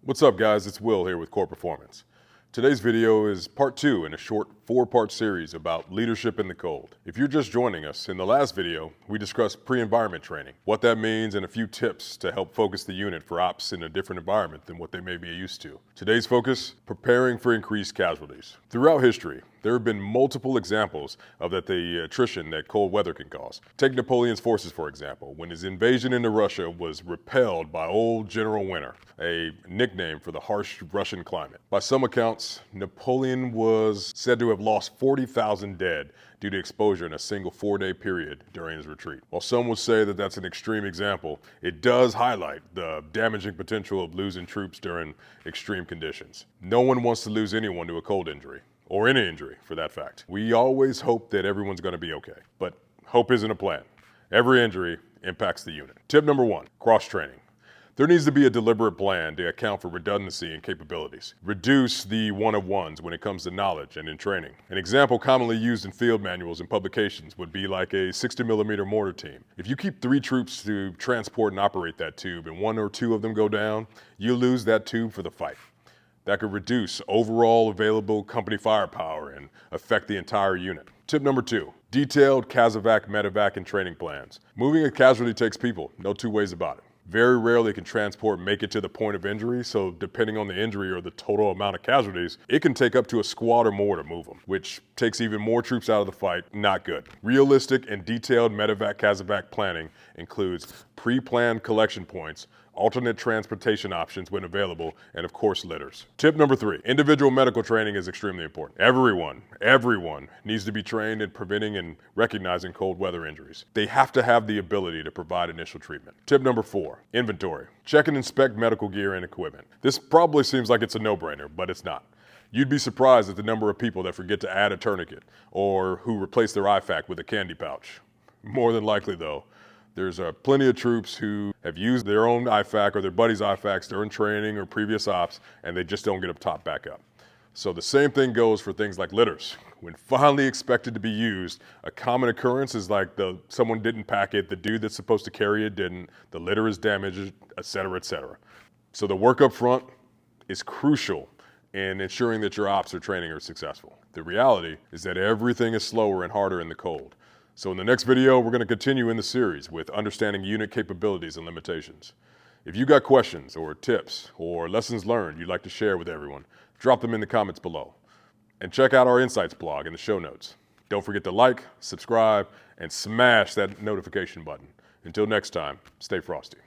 What's up, guys? It's Will here with Core Performance. Today's video is part 2 in a short 4-part series about leadership in the cold. If you're just joining us, in the last video, we discussed pre-environment training, what that means, and a few tips to help focus the unit for ops in a different environment than what they may be used to. Today's focus, preparing for increased casualties. Throughout history, there have been multiple examples of the attrition that cold weather can cause. Take Napoleon's forces, for example, when his invasion into Russia was repelled by Old General Winter, a nickname for the harsh Russian climate. By some accounts, Napoleon was said to have lost 40,000 dead due to exposure in a single 4-day period during his retreat. While some would say that that's an extreme example, it does highlight the damaging potential of losing troops during extreme conditions. No one wants to lose anyone to a cold injury, or any injury for that fact. We always hope that everyone's going to be okay, but hope isn't a plan. Every injury impacts the unit. Tip number 1, cross-training. There needs to be a deliberate plan to account for redundancy and capabilities. Reduce the one-of-ones when it comes to knowledge and in training. An example commonly used in field manuals and publications would be like a 60mm mortar team. If you keep 3 troops to transport and operate that tube and 1 or 2 of them go down, you lose that tube for the fight. That could reduce overall available company firepower and affect the entire unit. Tip number 2, detailed CASEVAC, medevac, and training plans. Moving a casualty takes people, no two ways about it. Very rarely can transport make it to the point of injury, so depending on the injury or the total amount of casualties, it can take up to a squad or more to move them, which takes even more troops out of the fight. Not good. Realistic and detailed medevac, CASEVAC planning includes pre-planned collection points, alternate transportation options when available, and of course litters. Tip number 3, individual medical training is extremely important. Everyone needs to be trained in preventing and recognizing cold weather injuries. They have to have the ability to provide initial treatment. Tip number 4, inventory. Check and inspect medical gear and equipment. This probably seems like it's a no-brainer, but it's not. You'd be surprised at the number of people that forget to add a tourniquet or who replace their IFAK with a candy pouch. More than likely though, there's plenty of troops who have used their own IFAK or their buddy's IFAKs during training or previous ops, and they just don't get them topped back up. So the same thing goes for things like litters. When finally expected to be used, a common occurrence is like someone didn't pack it, the dude that's supposed to carry it didn't, the litter is damaged, etc., etc. So the work up front is crucial in ensuring that your ops or training are successful. The reality is that everything is slower and harder in the cold. So in the next video, we're going to continue in the series with understanding unit capabilities and limitations. If you got questions or tips or lessons learned you'd like to share with everyone, drop them in the comments below. And check out our Insights blog in the show notes. Don't forget to like, subscribe, and smash that notification button. Until next time, stay frosty.